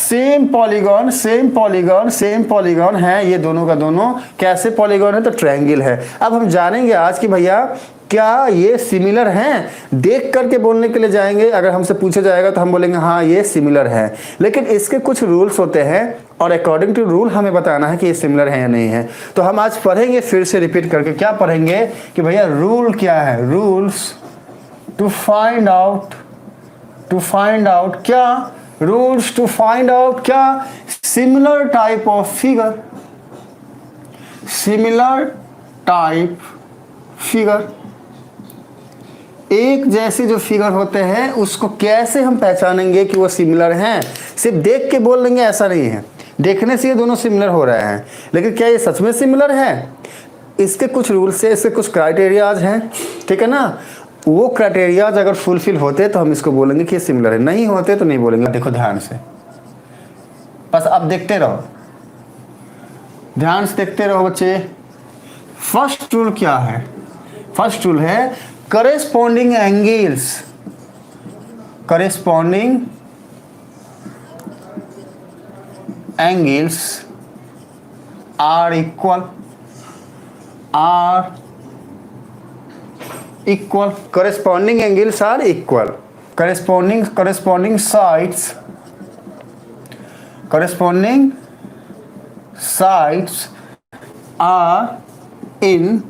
Same polygon है, ये दोनों का दोनों कैसे पॉलीगॉन है? तो ट्रायंगल है। अब हम जानेंगे आज कि भैया क्या ये सिमिलर हैं, देख करके बोलने के लिए जाएंगे। अगर हमसे पूछा जाएगा तो हम बोलेंगे हाँ ये सिमिलर है, लेकिन इसके कुछ रूल्स होते हैं और अकॉर्डिंग टू रूल हमें बताना है कि ये सिमिलर है या नहीं है। तो हम आज पढ़ेंगे, फिर से रिपीट करके क्या पढ़ेंगे कि भैया रूल क्या है, रूल्स टू फाइंड आउट क्या, रूल्स टू फाइंड आउट क्या, सिमिलर टाइप ऑफ फिगर, एक जैसे जो फिगर होते हैं उसको कैसे हम पहचानेंगे कि वो सिमिलर हैं? सिर्फ देख के बोल देंगे ऐसा नहीं है, देखने से ये दोनों सिमिलर हो रहे हैं, लेकिन क्या ये सच में सिमिलर है? इसके कुछ रूल्स है, इसके कुछ क्राइटेरियाज हैं, ठीक है ना। वो क्राइटेरियाज अगर फुलफिल होते तो हम इसको बोलेंगे कि ये सिमिलर है, नहीं होते तो नहीं बोलेंगे। देखो ध्यान से, बस अब देखते रहो, ध्यान से देखते रहो बच्चे। फर्स्ट रूल क्या है? फर्स्ट रूल है corresponding angles are equal, corresponding angles are equal, corresponding sides are in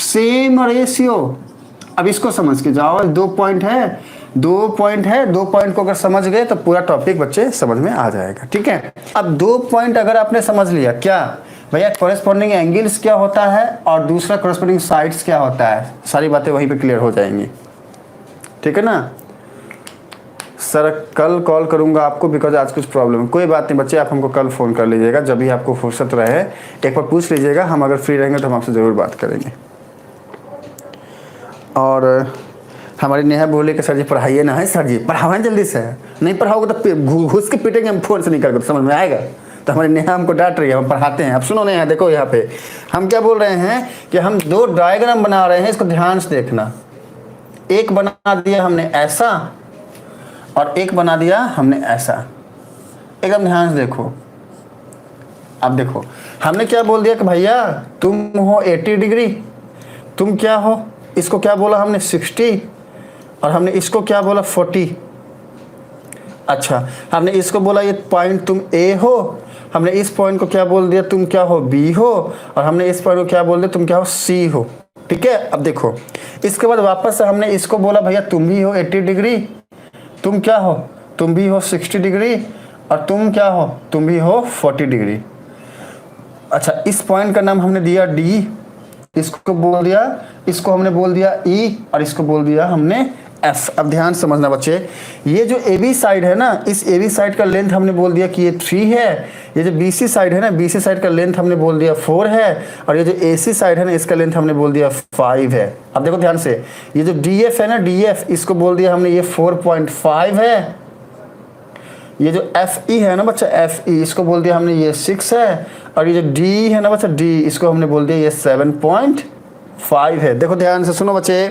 same ratio। अब इसको समझ के जाओ, दो पॉइंट है, दो पॉइंट को अगर समझ गए तो पूरा टॉपिक बच्चे समझ में आ जाएगा, ठीक है। अब दो पॉइंट अगर आपने समझ लिया, क्या भैया कॉरेस्पॉन्डिंग एंगल्स क्या होता है और दूसरा कॉरेस्पॉन्डिंग साइड्स क्या होता है, सारी बातें वहीं पे क्लियर हो जाएंगी, ठीक है ना। सर कल कॉल करूंगा आपको बिकॉज आज कुछ प्रॉब्लम है। कोई बात नहीं बच्चे, आप हमको कल फ़ोन कर लीजिएगा, जब भी आपको फुर्सत रहे एक बार पूछ लीजिएगा, हम अगर फ्री रहेंगे तो हम आपसे ज़रूर बात करेंगे। और हमारी नेहा बोले कि सर जी पढ़ाइए ना, है सर जी पढ़ाओ जल्दी से, नहीं पढ़ाओगे तो घुस के पीटेंगे हम फ़ोन से नहीं करके, तो समझ में आएगा। तो हमारी नेहा हमको डांट रही है, हम पढ़ाते हैं। अब सुनो नेहा, देखो यहाँ पे हम क्या बोल रहे हैं कि हम दो डायग्राम बना रहे हैं, इसको ध्यान से देखना। एक बना दिया हमने ऐसा और एक बना दिया हमने ऐसा, एकदम ध्यान से देखो। अब देखो हमने क्या बोल दिया कि भैया तुम हो 80 डिग्री, तुम क्या हो, इसको क्या बोला हमने 60, और हमने इसको क्या बोला 40। अच्छा, हमने इसको बोला ये पॉइंट तुम ए हो, हमने इस पॉइंट को क्या बोल दिया तुम क्या हो बी हो, और हमने इस पॉइंट को क्या बोल दिया तुम क्या हो सी हो, ठीक है। अब देखो इसके बाद वापस से हमने इसको बोला भैया तुम भी हो 80 डिग्री, तुम क्या हो, तुम भी हो 60 डिग्री, और तुम क्या हो, तुम भी हो 40 डिग्री। अच्छा, इस पॉइंट का नाम हमने दिया डी, इसको बोल दिया, इसको हमने बोल दिया ई, और इसको बोल दिया हमने एफ। अब ध्यान समझना बच्चे, ये जो ए बी साइड है ना, इस ए बी साइड का लेंथ हमने बोल दिया कि ये 3 है। ये जो बी सी साइड है ना, बी सी साइड का लेंथ हमने बोल दिया 4 है, और ये जो ए सी साइड है ना, इसका लेंथ हमने बोल दिया 5 है। अब देखो ध्यान से, ये जो डी एफ है ना, डी एफ, इसको बोल दिया हमने ये 4.5 है। ये जो एफ ई है ना बच्चा, एफ ई, इसको बोल दिया हमने ये 6 है, और ये जो डी है ना बच्चा, डी, इसको हमने बोल दिया ये 7.5 है। देखो ध्यान से सुनो बच्चे,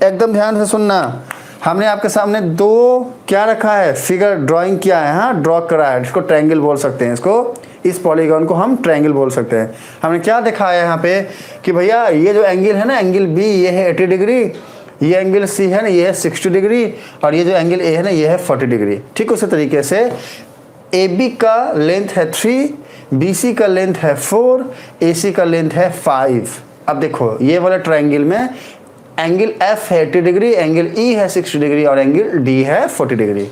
एकदम ध्यान से सुनना। हमने आपके सामने दो क्या रखा है, फिगर ड्राइंग किया है, हाँ ड्रॉ करा है, इसको ट्रायंगल बोल सकते हैं, इसको, इस पॉलीगॉन को हम ट्रायंगल बोल सकते हैं। हमने क्या दिखाया है यहाँ पे कि भैया ये जो एंगल है ना, एंगल बी ये है 80 डिग्री, ये एंगल सी है ना ये है 60 डिग्री, और ये जो एंगल ए है ना ये है 40 डिग्री। ठीक उसी तरीके से ए बी का लेंथ है 3, बी सी का लेंथ है 4, ए सी का लेंथ है 5। अब देखो ये वाला ट्रायंगल में एंगल एफ है 80 डिग्री, एंगल ई है 60 डिग्री, और एंगल डी है 40 डिग्री।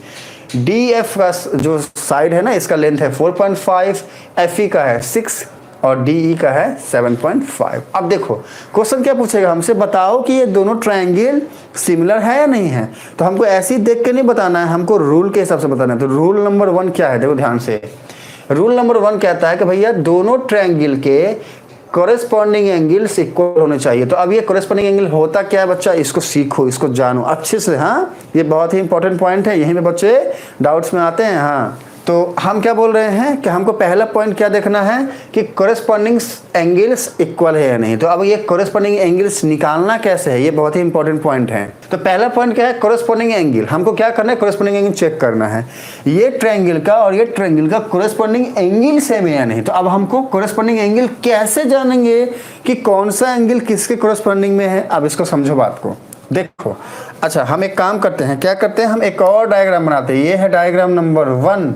डी एफ का जो साइड है ना, इसका लेंथ है 4.5, एफ ई का है 6, और डी ई का है 7.5। अब देखो क्वेश्चन क्या पूछेगा हमसे, बताओ कि ये दोनों ट्रायंगल सिमिलर है या नहीं है। तो हमको ऐसे ही देख के नहीं बताना है, हमको रूल के हिसाब से बताना है। तो रूल नंबर 1 क्या है, देखो ध्यान से। रूल नंबर 1 कहता है कि भैया दोनों ट्रायंगल के कॉरेस्पॉन्डिंग एंगल्स इक्वल होने चाहिए। तो अब ये कॉरेस्पॉन्डिंग एंगल होता क्या है बच्चा, इसको सीखो, इसको जानो अच्छे से। हाँ, ये बहुत ही इंपॉर्टेंट पॉइंट है, यहीं पे बच्चे डाउट्स में आते हैं। हाँ, तो हम क्या बोल रहे हैं कि हमको पहला पॉइंट क्या देखना है कि कोरेस्पॉन्डिंग एंगल्स इक्वल है या नहीं। तो अब ये कोरेस्पॉन्डिंग एंगल्स निकालना कैसे है, ये बहुत ही इंपॉर्टेंट पॉइंट है। तो पहला पॉइंट क्या है, कोरेस्पॉन्डिंग एंगल। हमको क्या करना है, कोरेस्पॉन्डिंग एंगल चेक करना है, ये ट्रायंगल का और ये ट्रायंगल का कोरेस्पॉन्डिंग एंगल सेम है या नहीं। तो अब हमको कोरेस्पॉन्डिंग एंगल कैसे जानेंगे कि कौन सा एंगल किसके कोरेस्पॉन्डिंग में है। अब इसको समझो बात को, देखो। अच्छा, हम एक काम करते हैं, क्या करते हैं, हम एक और डायग्राम बनाते हैं। ये है डायग्राम नंबर 1।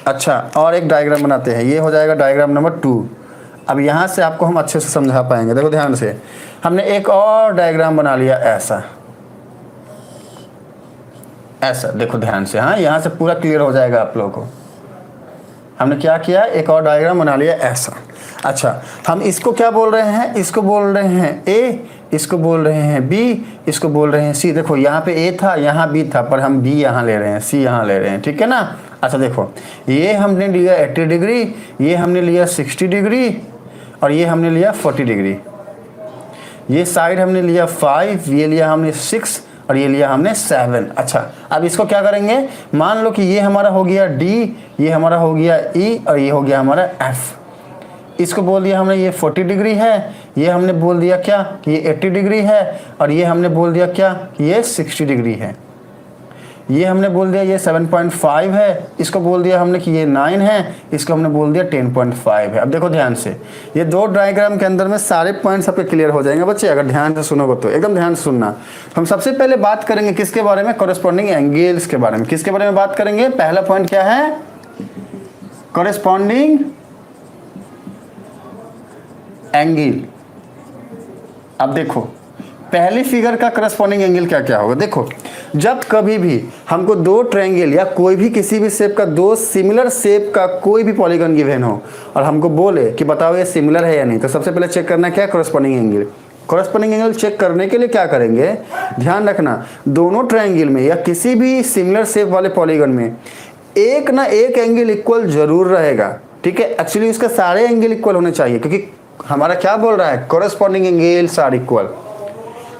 अच्छा, और एक डायग्राम बनाते हैं, ये हो जाएगा डायग्राम नंबर 2। अब यहाँ से आपको हम अच्छे से समझा पाएंगे। देखो ध्यान से, हमने एक और डायग्राम बना लिया ऐसा, ऐसा देखो ध्यान से। हाँ, यहाँ से पूरा क्लियर हो जाएगा आप लोगों को। हमने क्या किया, एक और डायग्राम बना लिया ऐसा। अच्छा, हम इसको क्या बोल रहे हैं, इसको बोल रहे हैं ए, इसको बोल रहे हैं बी, इसको बोल रहे हैं सी। देखो यहाँ पे ए था, यहाँ बी था, पर हम बी यहाँ ले रहे हैं, सी यहाँ ले रहे हैं, ठीक है ना। अच्छा देखो, ये हमने लिया 80 डिग्री, ये हमने लिया 60 डिग्री, और ये हमने लिया 40 डिग्री। ये साइड हमने लिया 5, ये लिया हमने 6, और ये लिया हमने 7। अच्छा, अब इसको क्या करेंगे, मान लो कि ये हमारा हो गया डी, ये हमारा हो गया ई, और ये हो गया हमारा एफ। इसको बोल दिया हमने ये 40 डिग्री है, ये हमने बोल दिया क्या कि ये 80 डिग्री है, और ये हमने बोल दिया क्या कि ये 60 डिग्री है। ये हमने बोल दिया ये 7.5 है, इसको बोल दिया हमने कि ये 9 है, इसको हमने बोल दिया 10.5 है। अब देखो ध्यान से, ये दो डायग्राम के अंदर में सारे पॉइंट्स आपके क्लियर हो जाएंगे बच्चे, अगर ध्यान से सुनोगे तो। एकदम ध्यान से सुनना। हम सबसे पहले बात करेंगे किसके बारे में, कोरेस्पॉन्डिंग एंगल्स के बारे में। किसके बारे में बात करेंगे, पहला पॉइंट क्या है, कोरेस्पॉन्डिंग एंगल। अब देखो पहली फिगर का करस्पॉन्डिंग एंगल क्या क्या होगा। देखो, जब कभी भी हमको दो ट्रायंगल या कोई भी किसी भी शेप का, दो सिमिलर शेप का कोई भी पॉलीगन गिवन हो और हमको बोले कि बताओ ये सिमिलर है या नहीं, तो सबसे पहले चेक करना क्या है, corresponding angle. Corresponding angle check करने के लिए क्या करेंगे, ध्यान रखना, दोनों ट्रायंगल में या किसी भी सिमिलर शेप वाले पॉलीगन में एक ना एक एंगल इक्वल जरूर रहेगा, ठीक है। एक्चुअली उसका सारे एंगल इक्वल होने चाहिए, क्योंकि हमारा क्या बोल रहा है, corresponding angles are equal,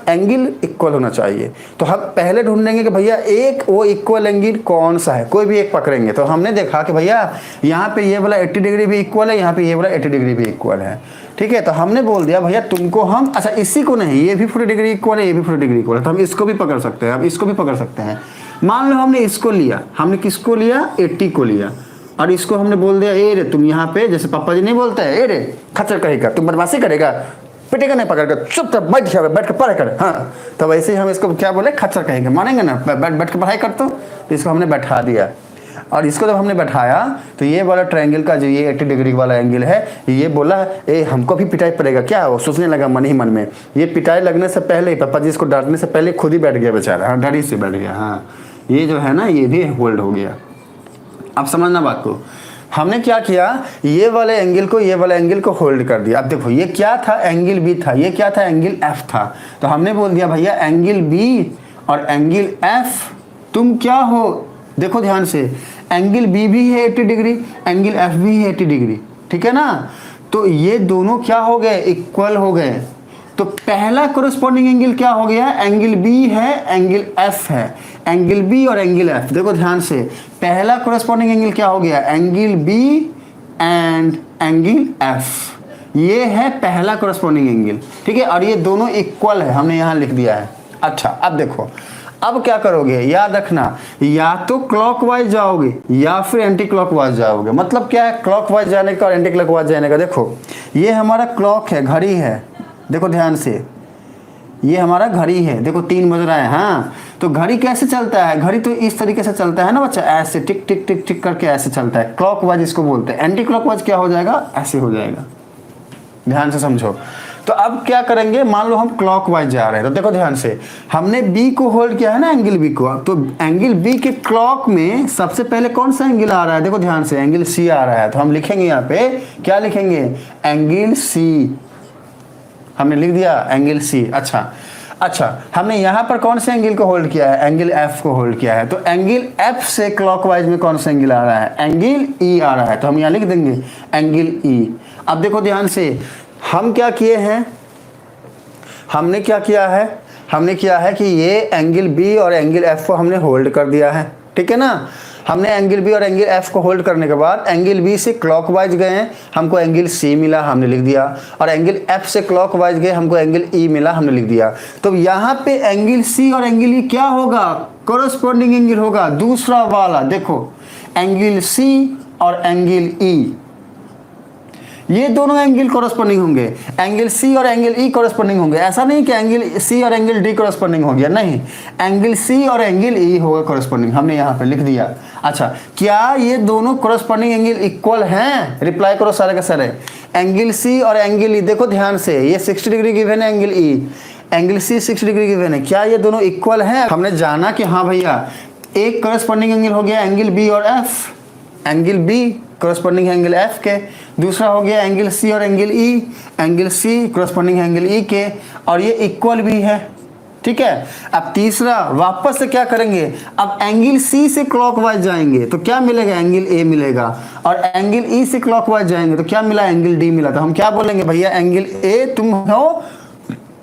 angle equal होना चाहिए। तो हम पहले ढूंढेंगे कि भैया एक वो इक्वल एंगल कौन सा है, कोई भी एक पकड़ेंगे। तो हमने देखा कि भैया यहाँ पे ये वाला 80 डिग्री भी इक्वल है, यहाँ पे ये वाला 80 डिग्री भी इक्वल है, ठीक है। तो हमने बोल दिया भैया तुमको हम, अच्छा इसी को नहीं, ये भी 40 डिग्री इक्वल है, ये भी 40 डिग्री इक्वल है, तो हम इसको भी पकड़ सकते हैं, हम इसको भी पकड़ सकते हैं। मान लो हमने इसको लिया, हमने किसको लिया, 80 को लिया, और इसको हमने बोल दिया ए रे तुम यहाँ पे, जैसे पापा जी नहीं बोलते हैं ए रे खच्चर कहेगा, तुम बदमाशी करेगा, पिटेगा नहीं पकड़ कर, चुपचाप बैठ जा, बैठ कर पढ़ाई कर। हाँ, तो वैसे ही हम इसको क्या बोले, खच्चर कहेंगे, मानेंगे ना, बैठ बैठ कर पढ़ाई कर। तो इसको हमने बैठा दिया, और इसको जब हमने बैठाया तो ये वाला ट्रायंगल का जो ये 80 डिग्री वाला एंगल है, ये बोला ए हमको भी पिटाई पड़ेगा क्या, वो सोचने लगा मन ही मन में। ये पिटाई लगने से पहले, पापा जी इसको डांटने से पहले खुद ही बैठ गया बेचारा, हाँ डरी से बैठ गया। हाँ, ये जो है ना, ये भी होल्ड हो गया। अब समझना बात को, हमने क्या किया, ये वाले एंगल को, ये वाला एंगल को होल्ड कर दिया। अब देखो ये क्या था, एंगल बी था, ये क्या था, एंगल एफ था। तो हमने बोल दिया भैया एंगल बी और एंगल एफ तुम क्या हो, देखो ध्यान से, एंगल बी भी है 80 डिग्री, एंगल एफ भी है 80 डिग्री, ठीक है ना। तो ये दोनों क्या हो गए, इक्वल हो गए। तो पहला कोरेस्पॉन्डिंग एंगल क्या हो गया, एंगल बी है, एंगल एफ है, एंगल बी और एंगल एफ। देखो ध्यान से, पहला कोरेस्पॉन्डिंग एंगल क्या हो गया, angle B and angle F, ये है पहला कोरेस्पॉन्डिंग एंगल, ठीक है। और ये दोनों इक्वल है, हमने यहाँ लिख दिया है। अच्छा, अब देखो, अब क्या करोगे, याद रखना, या तो क्लॉकवाइज जाओगे या फिर एंटी क्लॉकवाइज जाओगे। मतलब क्या है, क्लॉकवाइज जाने का और एंटी क्लॉकवाइज जाने का। देखो ये हमारा क्लॉक है, घड़ी है, देखो ध्यान से, ये हमारा घड़ी है, देखो 3 बज रहा है। हाँ, तो घड़ी कैसे चलता है, घड़ी तो इस तरीके से चलता है ना बच्चा, ऐसे टिक टिक टिक टिक करके ऐसे चलता है, क्लॉकवाइज इसको बोलते हैं। एंटी क्लॉकवाइज क्या हो जाएगा, ऐसे हो जाएगा, ध्यान से समझो। तो अब क्या करेंगे, मान लो हम क्लॉकवाइज जा रहे हैं, तो देखो ध्यान से, हमने बी को होल्ड किया है ना, एंगल बी को। तो एंगल बी के क्लॉक में सबसे पहले कौन सा एंगल आ रहा है, देखो ध्यान से, एंगल सी आ रहा है। तो हम लिखेंगे यहाँ पे, क्या लिखेंगे, एंगल सी, हमने लिख दिया एंगल सी। अच्छा, हमने यहाँ पर कौन से एंगल को होल्ड किया है, एंगल एफ को होल्ड किया है। तो एंगल एफ से क्लॉकवाइज में कौन सा एंगल आ रहा है, एंगल ई आ रहा है। तो हम यहाँ लिख देंगे एंगल ई। अब देखो ध्यान से, हम क्या किए हैं, हमने क्या किया है, हमने किया है कि ये एंगल बी और एंगल एफ को हमने होल्ड कर दिया है, ठीक है ना। हमने एंगल बी और एंगल एफ को होल्ड करने के बाद एंगल बी से क्लॉकवाइज गए, हमको एंगल सी मिला, हमने लिख दिया, और एंगल एफ से क्लॉकवाइज गए, हमको एंगल ई मिला, हमने लिख दिया। तो यहाँ पे एंगल सी और एंगल ई क्या होगा, कोरस्पॉन्डिंग एंगल होगा। दूसरा वाला देखो, एंगल सी और एंगल ई, ये दोनों एंगल कोरस्पॉन्डिंग होंगे, एंगल सी और एंगल ई कोरस्पॉन्डिंग होंगे। ऐसा नहीं कि एंगल सी और एंगल डी कोरस्पॉन्डिंग हो गया, नहीं, एंगल सी और एंगल ई होगा कोरस्पॉन्डिंग, हमने यहाँ पे लिख दिया। अच्छा, क्या ये दोनों कोरस्पॉन्डिंग एंगल इक्वल हैं? रिप्लाई करो सारे का सारे। एंगल सी और एंगल ई, देखो ध्यान से, ये 60 डिग्री गिवन है angle E, angle C 60 degree given है, क्या ये दोनों इक्वल हैं? हमने जाना कि हाँ भैया, एक कोरस्पॉन्डिंग एंगल हो गया एंगल बी और F, angle B corresponding angle F के, दूसरा हो गया एंगल सी और angle E, angle C corresponding angle E के, और ये इक्वल भी है, ठीक है। अब तीसरा वापस से क्या करेंगे, अब एंगल सी से क्लॉकवाइज जाएंगे तो क्या मिलेगा, एंगल ए मिलेगा, और एंगल ई से क्लॉकवाइज जाएंगे तो क्या मिला, एंगल डी मिला। तो हम क्या बोलेंगे भैया, एंगल ए तुम हो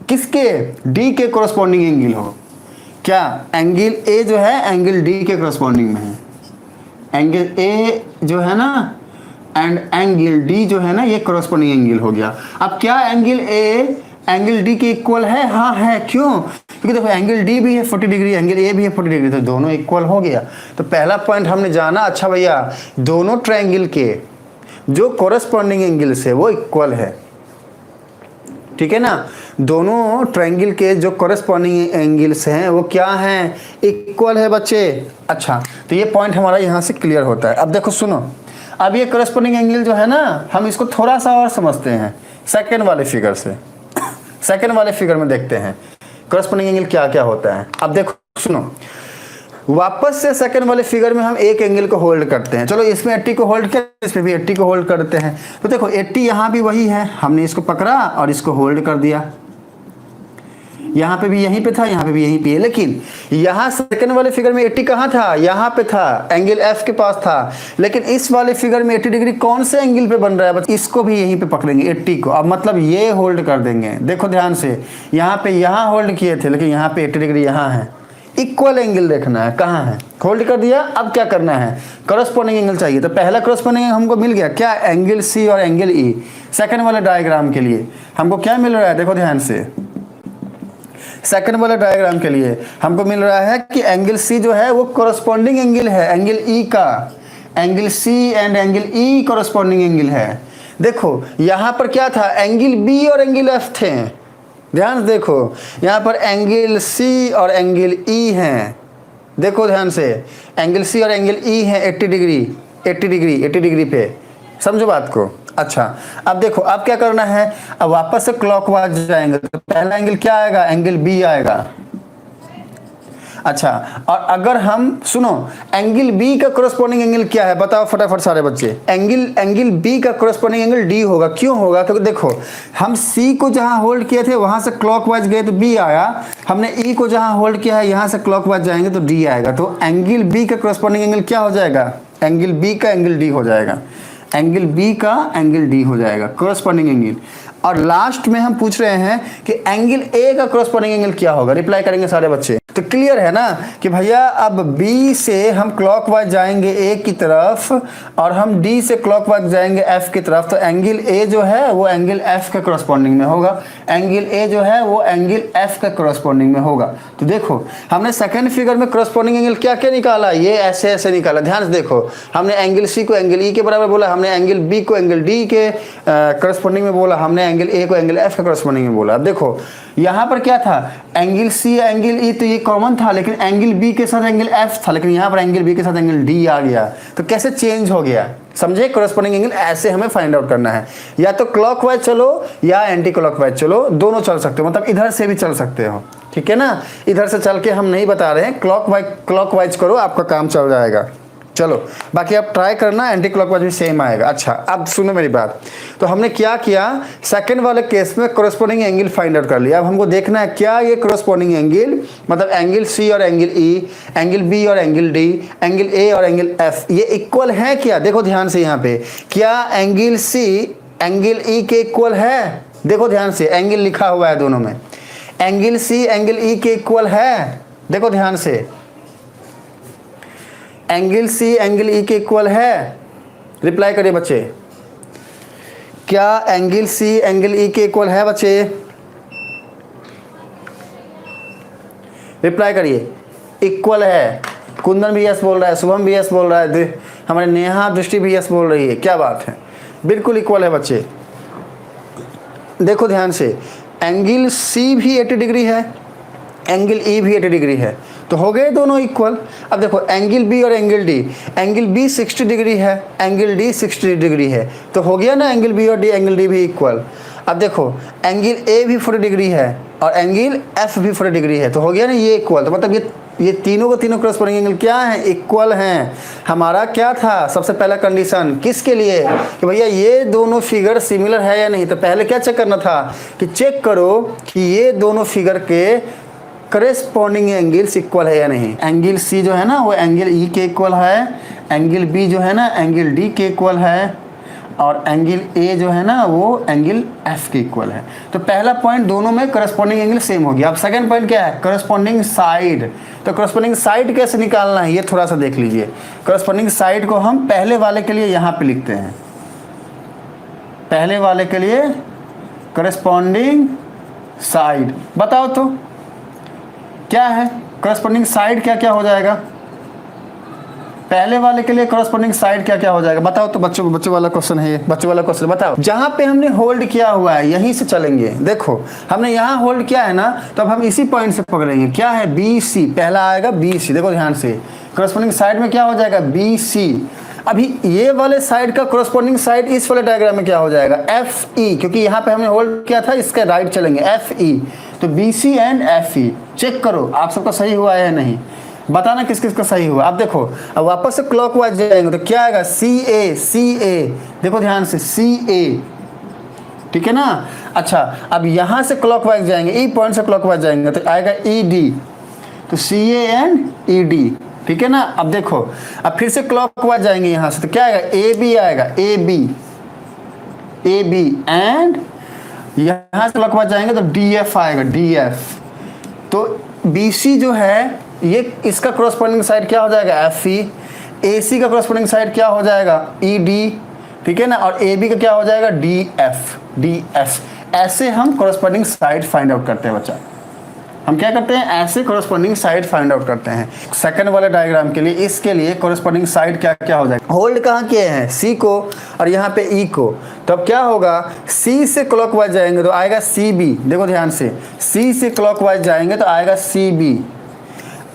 किसके, डी के कोरस्पॉन्डिंग एंगल हो। क्या एंगल ए जो है एंगल डी के कोरस्पॉन्डिंग में है, एंगल ए जो है ना एंड एंगल डी जो है ना, ये कोरस्पॉन्डिंग एंगल हो गया। अब क्या एंगल ए एंगल डी के इक्वल है? हाँ है, क्यों? क्योंकि देखो एंगल डी भी है 40 डिग्री, एंगल ए भी है 40 डिग्री, तो दोनों इक्वल हो गया। तो पहला पॉइंट हमने जाना, अच्छा भैया दोनों ट्रायंगल के जो कोरस्पॉन्डिंग एंगल्स है वो इक्वल है, ठीक है ना। दोनों ट्रायंगल के जो कोरस्पॉन्डिंग एंगल्स हैं वो क्या हैं, इक्वल है बच्चे। अच्छा, तो ये पॉइंट हमारा यहाँ से क्लियर होता है। अब देखो सुनो, अब ये कोरस्पॉन्डिंग एंगल जो है ना, हम इसको थोड़ा सा और समझते हैं सेकंड वाले फिगर से। सेकंड वाले फिगर में देखते हैं कोरस्पॉन्डिंग एंगल क्या क्या होता है। अब देखो सुनो, वापस से सेकंड वाले फिगर में हम एक एंगल को होल्ड करते हैं। चलो इसमें 80 को होल्ड कर, इसमें भी 80 को होल्ड करते हैं। तो देखो 80 यहाँ भी वही है, हमने इसको पकड़ा और इसको होल्ड कर दिया, यहाँ पे भी यहीं पे था, यहाँ पे भी यहीं पे है। लेकिन यहाँ सेकंड वाले फिगर में 80 कहाँ था, यहाँ पे था, एंगल एफ के पास था। लेकिन इस वाले फिगर में 80 डिग्री कौन से एंगल पे बन रहा है, बस इसको भी यहीं पे पकड़ेंगे 80 को। अब मतलब ये होल्ड कर देंगे, देखो ध्यान से, यहाँ पे यहाँ होल्ड किए थे, लेकिन यहाँ पे 80 डिग्री यहाँ है, इक्वल एंगल देखना है, कहाँ है, होल्ड कर दिया। अब क्या करना है, करस्पॉन्डिंग एंगल चाहिए। तो पहला करस्पॉन्डिंग एंगल हमको मिल गया, क्या, एंगल सी और एंगल ई। सेकंड वाले डायग्राम के लिए हमको क्या मिल रहा है, देखो ध्यान से, सेकंड वाले डायग्राम के लिए हमको मिल रहा है कि एंगल सी जो है वो कोरस्पॉन्डिंग एंगल है एंगल ई का, angle C and angle E corresponding angle है। देखो यहाँ पर क्या था, एंगल बी और एंगल एफ थे, ध्यान से देखो, यहाँ पर एंगल सी और एंगल ई हैं, देखो ध्यान से, एंगल सी और एंगल ई है 80 डिग्री पे, समझो बात को। अच्छा, अब देखो अब क्या करना है, अब वापस से क्लॉकवाइज जाएंगे तो पहला एंगल क्या आएगा, एंगल बी आएगा। अच्छा, और अगर हम सुनो, एंगल बी का कोरस्पॉन्डिंग एंगल क्या है, बताओ फटाफट सारे बच्चे। एंगल बी का कोरस्पॉन्डिंग एंगल डी होगा, क्यों होगा, क्योंकि देखो हम सी को जहां होल्ड किए थे वहां से क्लॉकवाइज गए तो बी आया, हमने ई को जहां होल्ड किया है यहां से क्लॉकवाइज जाएंगे तो डी आएगा। तो एंगल बी का कोरस्पॉन्डिंग एंगल क्या हो जाएगा, एंगल बी का एंगल डी हो जाएगा, एंगल बी का एंगल डी हो जाएगा कोरस्पॉन्डिंग एंगल। और लास्ट में हम पूछ रहे हैं कि एंगल ए का कोरस्पॉन्डिंग एंगल क्या होगा, रिप्लाई करेंगे सारे बच्चे। तो क्लियर है ना कि भैया अब बी से हम क्लॉकवाइज जाएंगे ए की तरफ और हम डी से क्लॉकवाइज जाएंगे एफ की तरफ, तो एंगल ए जो है वो एंगल एफ के कोरस्पॉन्डिंग में होगा, एंगल ए जो है वो एंगल एफ के कोरस्पॉन्डिंग में होगा। तो देखो हमने सेकंड फिगर में कोरस्पॉन्डिंग एंगल क्या क्या निकाला, ये ऐसे ऐसे निकाला, ध्यान से देखो, हमने एंगल सी को एंगल ई के बराबर बोला, हमने एंगल बी को एंगल डी के कोरस्पॉन्डिंग में बोला, हमने एंगल ए को एंगल एफ के कोरस्पॉन्डिंग में बोला। अब देखो यहाँ पर क्या था, एंगल सी एंगल ई तो ये कॉमन था, लेकिन एंगल बी के साथ एंगल एफ था, लेकिन यहाँ पर एंगल बी के साथ एंगल डी आ गया, तो कैसे चेंज हो गया, समझे। कोरस्पॉन्डिंग एंगल ऐसे हमें फाइंड आउट करना है, या तो क्लॉकवाइज चलो या एंटी क्लॉकवाइज चलो, दोनों चल सकते हो, मतलब इधर से भी चल सकते हो, ठीक है ना। इधर से चल के हम नहीं बता रहे हैं, क्लॉकवाइज करो, आपका काम चल जाएगा। चलो बाकी आप ट्राई करना, एंटी क्लॉकवाइज भी सेम आएगा। अच्छा अब सुनो मेरी बात, तो हमने क्या किया, सेकंड वाले केस में कोरस्पॉन्डिंग एंगल फाइंड आउट कर लिया। अब हमको देखना है क्या ये कोरस्पॉन्डिंग एंगल, मतलब एंगल सी और एंगल ई, एंगल बी और एंगल डी, एंगल ए और एंगल एफ, ये इक्वल है क्या। देखो ध्यान से यहाँ पे, क्या एंगल सी एंगल ई के इक्वल है, देखो ध्यान से, एंगल लिखा हुआ है दोनों में, एंगल सी एंगल ई के इक्वल है, देखो ध्यान से, एंगल सी एंगल ई के इक्वल है? रिप्लाई करिए बच्चे, क्या एंगल सी एंगल ई के इक्वल है बच्चे? रिप्लाई करिए, इक्वल है। कुंदन भी यस बोल रहा है, शुभम भी यस बोल रहा है, हमारे नेहा दृष्टि भी यस बोल रही है। क्या बात है, बिल्कुल इक्वल है बच्चे। देखो ध्यान से, एंगल सी भी 80 डिग्री है, एंगल ई भी 80 डिग्री है, तो हो गए दोनों इक्वल। अब देखो एंगल बी और angle D, angle B 60 degree है, एंगल डी 60 डिग्री है, तो हो गया ना एंगल बी और डी एंगल डी भी इक्वल। अब देखो एंगल ए भी 40 डिग्री है और एंगल एफ भी 40 डिग्री है, तो हो गया ना ये इक्वल। तो मतलब ये तीनों को तीनों क्रॉसपोंडिंग एंगल क्या है? इक्वल हैं। हमारा क्या था सबसे पहला कंडीशन किसके लिए कि भैया ये दोनों फिगर सिमिलर है या नहीं? तो पहले क्या चेक करना था कि चेक करो कि ये दोनों फिगर के करेस्पॉन्डिंग एंगल्स इक्वल है या नहीं। एंगल सी जो है ना वो एंगल ई के इक्वल है, एंगल बी जो है ना एंगल डी के इक्वल है, और एंगल ए जो है ना वो एंगल एफ के इक्वल है। तो पहला पॉइंट दोनों में करस्पॉन्डिंग एंगल सेम हो गया। अब सेकंड पॉइंट क्या है? Corresponding side. तो करस्पॉन्डिंग साइड कैसे निकालना है ये थोड़ा सा देख लीजिए। करस्पॉन्डिंग साइड को हम पहले वाले के लिए यहाँ पे लिखते हैं, पहले वाले के लिए करस्पॉन्डिंग साइड। बताओ तो क्या है करस्पॉन्डिंग साइड? क्या क्या हो जाएगा पहले वाले के लिए? करस्पॉन्डिंग साइड क्या क्या हो जाएगा बताओ तो। बच्चों वाला क्वेश्चन है ये, बच्चों वाला क्वेश्चन बताओ। जहां पे हमने होल्ड किया हुआ है यहीं से चलेंगे। देखो हमने यहाँ होल्ड किया है ना, तो अब हम इसी पॉइंट से पकड़ेंगे। क्या है? बी सी, पहला आएगा बी सी। देखो ध्यान से, करस्पॉन्डिंग साइड में क्या हो जाएगा? B C. अभी ये वाले साइड का करस्पॉन्डिंग साइड इस वाले डायग्राम में क्या हो जाएगा? एफ ई, क्योंकि यहाँ पे हमने होल्ड किया था, इसका राइट चलेंगे एफ ई। तो B C and F E check करो आप सबका सही हुआ है या नहीं, बताना किस किस का सही हुआ। अब देखो अब वापस से क्लॉकवाइज जाएंगे तो क्या आएगा? सी ए, सी ए। देखो ध्यान से, सी ए, ठीक है ना। अच्छा अब यहां से क्लॉकवाइज जाएंगे, ई पॉइंट से क्लॉकवाइज जाएंगे तो आएगा ई डी। तो सी ए एंड ई डी, ठीक है ना। अब देखो अब फिर से क्लॉकवाइज जाएंगे यहां से तो क्या आएगा? ए बी आएगा, A B, A B and यहां से क्लॉकवाइज जाएंगे तो डी एफ आएगा, डी एफ। तो बी सी जो है ये इसका क्रॉसपोंडिंग साइड क्या हो जाएगा? F E. ए सी का क्रॉसपोंडिंग साइड क्या हो जाएगा? ई डी, ठीक है ना। और ए बी का क्या हो जाएगा? D F, D F. ऐसे हम क्रॉसपोंडिंग साइड फाइंड आउट करते हैं बच्चा। हम क्या करते हैं? ऐसे कॉरेस्पॉन्डिंग साइड फाइंड आउट करते हैं। सेकंड वाले डायग्राम के लिए इसके लिए कॉरेस्पॉन्डिंग साइड क्या क्या हो जाएगा? होल्ड कहाँ किए हैं? सी को और यहाँ पे ई को। तो अब क्या होगा? सी से क्लॉकवाइज जाएंगे तो आएगा सी बी। देखो ध्यान से, सी से क्लॉकवाइज जाएंगे तो आएगा सी बी।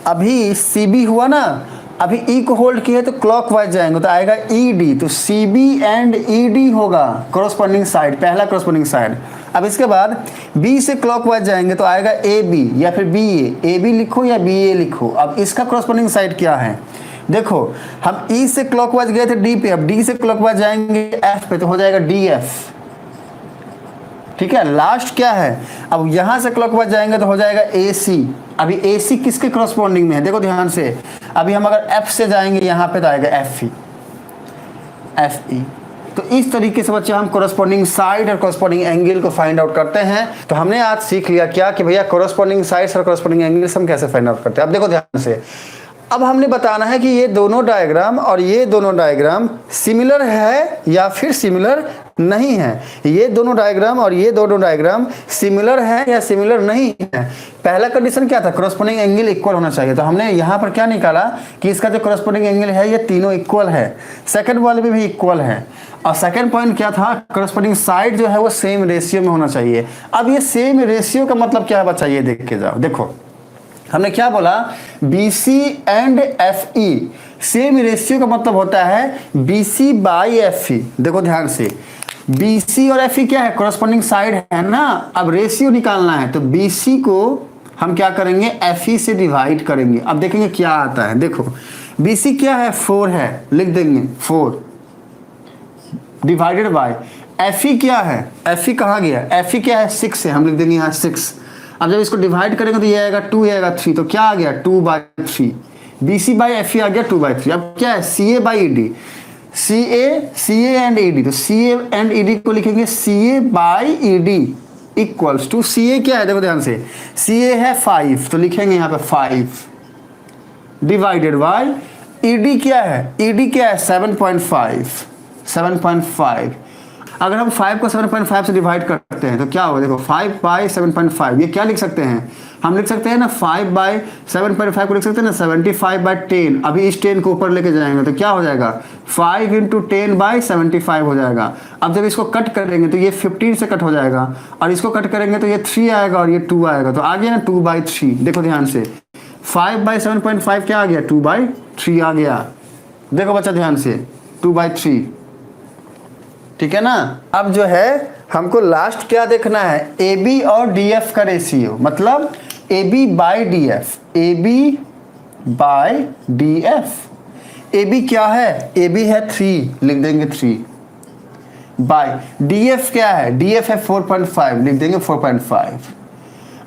अभी सी बी हुआ ना, अभी ई को होल्ड किए तो क्लॉकवाइज जाएंगे तो आएगा ई डी। तो C B and E D होगा कॉरेस्पॉन्डिंग साइड, पहला कॉरेस्पॉन्डिंग साइड। अब इसके बाद बी से क्लॉकवाइज जाएंगे तो आएगा ए बी या फिर बी ए बी लिखो या बी ए लिखो। अब इसका कॉरेस्पॉन्डिंग साइड क्या है? देखो हम ई से क्लॉकवाइज गए थे डी पे, अब डी से क्लॉकवाइज जाएंगे एफ पे तो हो जाएगा डी एफ, ठीक है। लास्ट क्या है? अब यहां से क्लॉकवाइज जाएंगे तो हो जाएगा ए सी। अभी ए सी किसके कॉरेस्पॉन्डिंग में है? देखो ध्यान से, अभी हम अगर एफ से जाएंगे यहाँ पे तो आएगा एफ ई, एफ ई। तो इस तरीके से बच्चे हम कॉरेस्पॉन्डिंग साइड और कॉरेस्पॉन्डिंग एंगल को फाइंड आउट करते हैं। तो हमने आज सीख लिया क्या कि भैया कॉरेस्पॉन्डिंग साइड्स और कॉरेस्पॉन्डिंग एंगल्स हम कैसे फाइंड आउट करते हैं। अब देखो ध्यान से, अब हमने बताना है कि ये दोनों डायग्राम और ये दोनों डायग्राम सिमिलर है या फिर सिमिलर नहीं है। ये दोनों डायग्राम और ये दोनों डायग्राम सिमिलर है या सिमिलर नहीं है। पहला कंडीशन क्या था? कॉरेस्पॉन्डिंग एंगल इक्वल होना चाहिए। तो हमने यहाँ पर क्या निकाला कि इसका जो कॉरेस्पॉन्डिंग एंगल है ये तीनों इक्वल है, सेकंड वाले में भी इक्वल है। और सेकंड पॉइंट क्या था? कॉरेस्पॉन्डिंग साइड जो है वो सेम रेशियो में होना चाहिए। अब ये सेम रेशियो का मतलब क्या है बच्चा? ये देख के जाओ। देखो हमने क्या बोला? BC and FE same ratio का मतलब होता है BC बाई FE। देखो ध्यान से, BC और FE क्या है? कॉरेस्पॉन्डिंग साइड है ना। अब रेशियो निकालना है तो BC को हम क्या करेंगे? FE से डिवाइड करेंगे। अब देखेंगे क्या आता है। देखो BC क्या है? 4 है, लिख देंगे 4 डिवाइडेड बाय FE क्या है? FE कहाँ गया? FE क्या है? 6 है, हम लिख देंगे यहाँ 6। अब जब इसको डिवाइड करेंगे तो ये आएगा 2, ये आएगा 3, तो क्या आ गया? 2/3। BC बाई FE आ गया 2/3। अब क्या है? CA by ED, CA and ED। तो CA एंड ED को लिखेंगे CA by ED equals to CA क्या है? देखो ध्यान से, CA है 5 तो लिखेंगे यहाँ पे 5 डिवाइडेड बाय ईडी क्या है, ईडी क्या है 7.5, 7.5। अगर हम 5 को 7.5 से डिवाइड करते हैं तो क्या होगा, देखो 5 बाई 7.5, ये क्या लिख सकते हैं, हम लिख सकते हैं ना 5 बाई 7.5 को लिख सकते हैं ना 75/10। अभी इस 10 को ऊपर लेके जाएंगे तो क्या हो जाएगा, 5 × 10/75 हो जाएगा। अब जब इसको कट करेंगे तो ये 15 से कट हो जाएगा, और इसको कट करेंगे तो ये 3 आएगा और ये 2 आएगा, तो आ गया ना 2/3। देखो ध्यान से 5 बाई 7.5 क्या आ गया, 2/3 आ गया। देखो बच्चा ध्यान से 2/3, ठीक है ना। अब जो है हमको लास्ट क्या देखना है, ए बी और डी एफ का रेशियो, मतलब A B by D F, A B by D F. A B क्या है, ए बी है 3, लिख देंगे 3, बाई डी एफ क्या है, डी एफ है 4.5, लिख देंगे 4.5।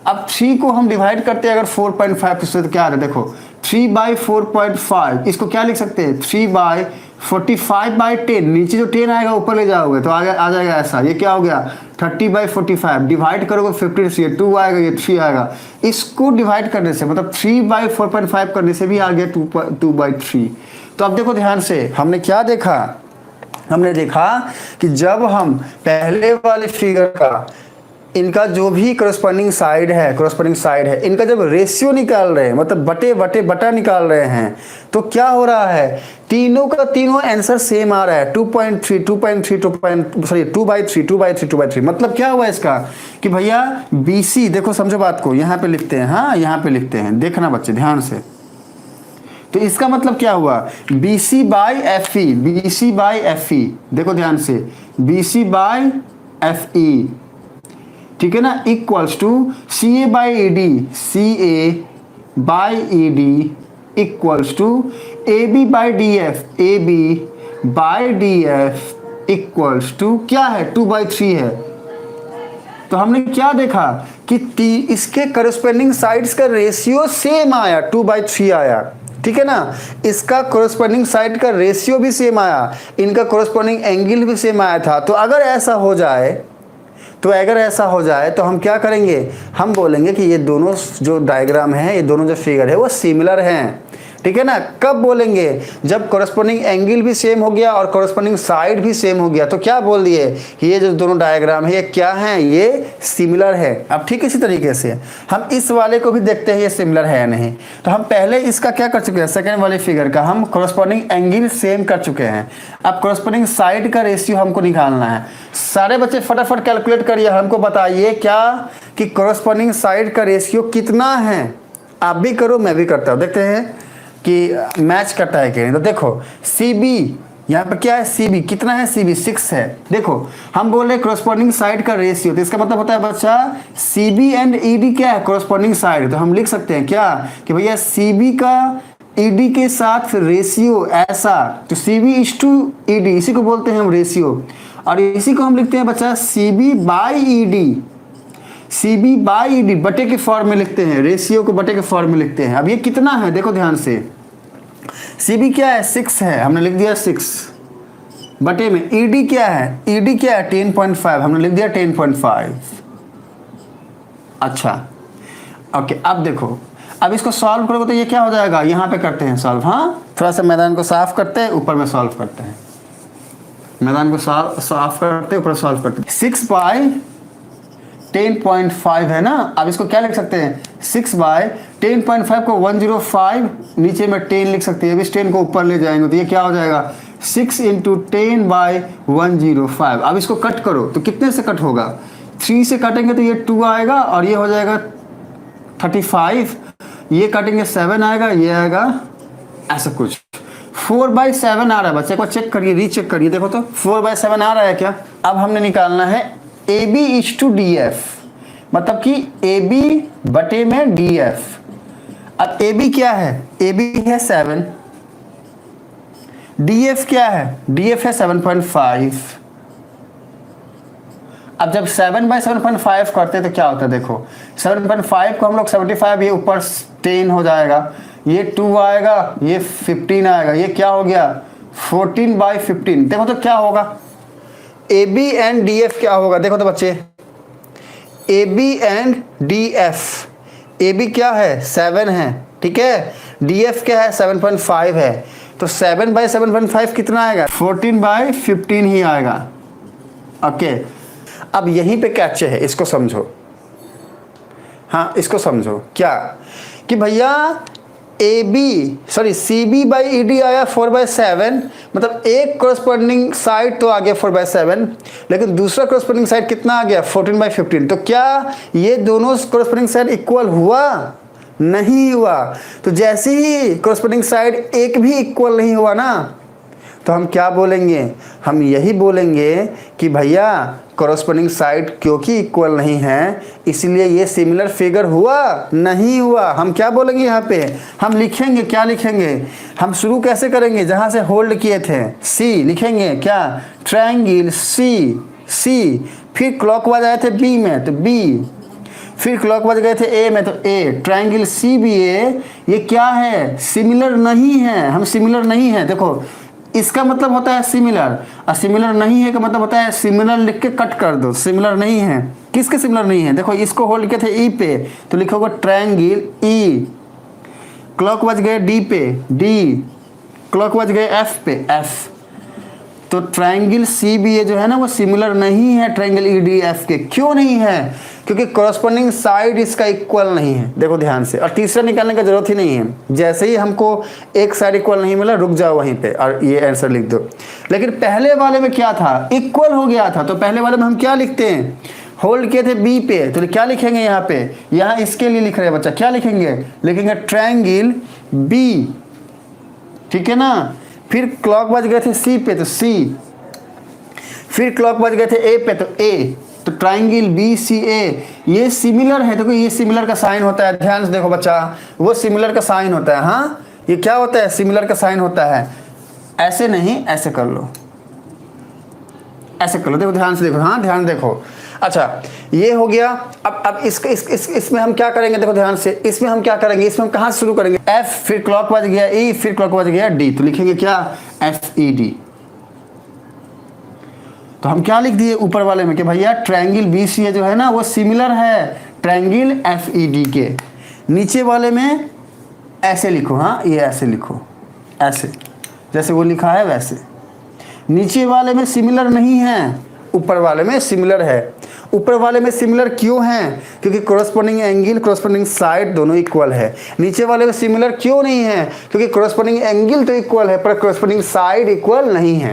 अब 3 को हम डिवाइड करते हैं अगर 4.5 से तो क्या आ रहा है, देखो 3/4.5, इसको क्या लिख सकते हैं 3/45/10, नीचे जो 10 आएगा ऊपर ले जाओगे तो आ जाएगा ऐसा, ये क्या हो गया 30/45, डिवाइड करोगे 15 से, ये 2 आएगा ये 3 आएगा। इसको डिवाइड करने से मतलब 3/4.5 करने से भी आ गया 2/3। तो अब देखो ध्यान से हमने क्या देखा, हमने देखा कि जब हम पहले वाले फिगर का इनका जो भी करस्पॉन्डिंग साइड है, इनका जब रेशियो निकाल रहे हैं, मतलब बटा निकाल रहे हैं, तो क्या हो रहा है, तीनों का तीनों आंसर सेम आ रहा है, 2.3, 2/3। मतलब क्या हुआ इसका कि भैया BC, देखो समझो बात को, यहाँ पे लिखते हैं, हाँ यहाँ पे लिखते हैं, देखना बच्चे ध्यान से। तो इसका मतलब क्या हुआ, BC/FE, BC/FE, देखो ध्यान से BC/FE, ठीक है ना, equals to CA/ED, CA/ED equals to AB/DF, AB/DF equals to क्या है 2/3 है। तो हमने क्या देखा कि इसके करस्पॉन्डिंग साइड्स का रेशियो सेम आया, 2/3 आया, ठीक है ना। इसका करस्पॉन्डिंग साइड का रेशियो भी सेम आया, इनका करस्पॉन्डिंग एंगल भी सेम आया था। तो अगर ऐसा हो जाए तो हम क्या करेंगे, हम बोलेंगे कि ये दोनों जो डायग्राम है, ये दोनों जो फिगर है वो सिमिलर हैं, ठीक है ना। कब बोलेंगे, जब करस्पॉन्डिंग एंगल भी सेम हो गया और करस्पॉन्डिंग साइड भी सेम हो गया, तो क्या बोल दिए कि ये जो दोनों डायग्राम है ये क्या हैं, ये सिमिलर है। अब ठीक इसी तरीके से हम इस वाले को भी देखते हैं ये सिमिलर है या नहीं। तो हम पहले इसका क्या कर चुके हैं, सेकेंड वाले फिगर का हम करस्पॉन्डिंग एंगल सेम कर चुके हैं। अब करस्पॉन्डिंग साइड का रेशियो हमको निकालना है। सारे बच्चे फटाफट कैलकुलेट करिए, हमको बताइए क्या कि करस्पॉन्डिंग साइड का रेशियो कितना है। आप भी करो, मैं भी करता हूँ, देखते हैं कि मैच करता है कि नहीं। तो देखो CB यहाँ पर क्या है, CB कितना है, CB 6 है। देखो हम बोल रहे करस्पॉन्डिंग साइड का रेशियो, तो इसका मतलब होता है बच्चा CB एंड ED क्या है, करस्पॉन्डिंग साइड। तो हम लिख सकते हैं क्या कि भैया CB का ED के साथ रेशियो ऐसा, तो CB/ED इसी को बोलते हैं हम रेशियो, और इसी को हम लिखते हैं बच्चा CB/ED, CB/ED बटे के फॉर्म में लिखते हैं, रेशियो को बटे के फॉर्म में लिखते हैं। अब ये कितना है, देखो ध्यान से, CB क्या है 6 है, हमने लिख दिया 6 बटे में, ED क्या है, ED क्या है 10.5, हमने लिख दिया 10.5। अच्छा ओके, अब देखो, अब इसको सॉल्व करोगे तो ये क्या हो जाएगा, यहाँ पे करते हैं सॉल्व, हाँ थोड़ा सा मैदान को साफ करते हैं, ऊपर में सॉल्व करते हैं, मैदान को साफ करते हैं, ऊपर सॉल्व करते हैं। 6/10.5 है ना। अब इसको क्या लिख सकते हैं, 6/10.5 को 105, नीचे में 10 लिख सकते हैं। अब इस 10 को ऊपर ले जाएंगे तो ये क्या हो जाएगा 6 × 10/105। अब इसको कट करो तो कितने से कट होगा, 3 से काटेंगे तो ये 2 आएगा और ये हो जाएगा 35, ये काटेंगे 7 आएगा, ये आएगा ऐसा कुछ। 4/7 आ रहा है बच्चे, एक बार चेक करिए, रीचेक करिए, देखो तो 4/7 आ रहा है क्या। अब हमने निकालना है AB/DF, मतलब कि AB बटे में DF। अब AB क्या है, AB है 7, DF क्या है, DF है 7.5। अब जब 7/7.5 करते हैं तो क्या होता है, देखो 7.5 को हम लोग 75, ये ऊपर 10 हो जाएगा, ये 2 आएगा, ये 15 आएगा, ये क्या हो गया 14/15। देखो तो क्या होगा, AB एंड DF क्या होगा, देखो तो बच्चे AB एंड DF, AB क्या है 7 है, ठीक है, DF क्या है 7.5 है। तो 7/7.5 कितना आएगा? 14/15 ही आएगा। ओके, अब यहीं पे कैच है, इसको समझो। हाँ, इसको समझो क्या कि भैया CB/ED आया 4/7, मतलब एक कोरस्पॉन्डिंग साइड तो आ गया 4/7, लेकिन दूसरा कोरस्पॉन्डिंग साइड कितना आ गया? 14/15। तो क्या ये दोनों कोरस्पॉन्डिंग साइड इक्वल हुआ? नहीं हुआ। तो जैसे ही कोरस्पॉन्डिंग साइड एक भी इक्वल नहीं हुआ ना, तो हम क्या बोलेंगे? हम यही बोलेंगे कि भैया कोरस्पॉन्डिंग साइड क्योंकि इक्वल नहीं है, इसलिए ये सिमिलर फिगर हुआ नहीं हुआ। हम क्या बोलेंगे यहाँ पे? हम लिखेंगे, क्या लिखेंगे? हम शुरू कैसे करेंगे? जहाँ से होल्ड किए थे, सी लिखेंगे। क्या? ट्रायंगल सी, फिर क्लॉकवाइज आए थे बी में तो बी, फिर क्लॉकवाइज गए थे ए में तो ए। ट्रायंगल CBA ये क्या है? सिमिलर नहीं है। हम सिमिलर नहीं है, देखो इसका मतलब होता है सिमिलर, और सिमिलर नहीं है का मतलब होता है सिमिलर लिख के कट कर दो। सिमिलर नहीं है, किसके सिमिलर नहीं है? देखो इसको होल्ड किए थे ई पे तो लिखोगे ट्रायंगल ई, क्लॉकवाइज गए डी पे डी, क्लॉकवाइज गए एफ पे एफ। तो ट्रायंगल CBA जो है ना वो सिमिलर नहीं है ट्रायंगल EDF के। क्यों नहीं है? क्योंकि कॉरस्पॉन्डिंग साइड इसका इक्वल नहीं है। देखो ध्यान से, और तीसरा निकालने का जरूरत ही नहीं है। जैसे ही हमको एक साइड इक्वल नहीं मिला, रुक जाओ वहीं पे और ये आंसर लिख दो। लेकिन पहले वाले में क्या था? इक्वल हो गया था। तो पहले वाले में हम क्या लिखते हैं? होल्ड किए थे बी पे, तो क्या लिखेंगे यहाँ पे? यहाँ इसके लिए लिख रहे हैं बच्चा, क्या लिखेंगे? लिखेंगे ट्रायंगल B, ठीक है ना। फिर क्लॉकवाइज गए थे सी पे तो सी, फिर क्लॉकवाइज गए थे ए पे तो ए। तो ट्रायंगल BCA ये सिमिलर है। देखो ये सिमिलर का साइन होता है, ध्यान से देखो बच्चा, वो सिमिलर का साइन होता है। हाँ, ये क्या होता है? सिमिलर का साइन होता है। ऐसे नहीं, ऐसे कर लो, ऐसे कर लो। देखो ध्यान से देखो, हाँ ध्यान देखो। अच्छा, ये हो गया। अब इसमें हम क्या करेंगे? देखो ध्यान से, इसमें हम क्या करेंगे? इसमें हम कहाँ से शुरू करेंगे? F, फिर क्लॉकवाइज गया E, फिर क्लॉकवाइज गया D, तो लिखेंगे क्या? FED। तो हम क्या लिख दिए ऊपर वाले में कि भैया ट्रायंगल BCA जो है ना वो सिमिलर है ट्रायंगल FED के। नीचे वाले में ऐसे लिखो, हाँ ये ऐसे लिखो, ऐसे जैसे वो लिखा है वैसे। नीचे वाले में सिमिलर नहीं है, ऊपर वाले में सिमिलर है। ऊपर वाले में सिमिलर क्यों है? क्योंकि कोरस्पॉन्डिंग एंगल, कोरस्पॉन्डिंग साइड दोनों इक्वल है। नीचे वाले में सिमिलर क्यों नहीं है? क्योंकि कोरस्पॉन्डिंग एंगल तो इक्वल है पर कोरस्पॉन्डिंग साइड इक्वल नहीं है।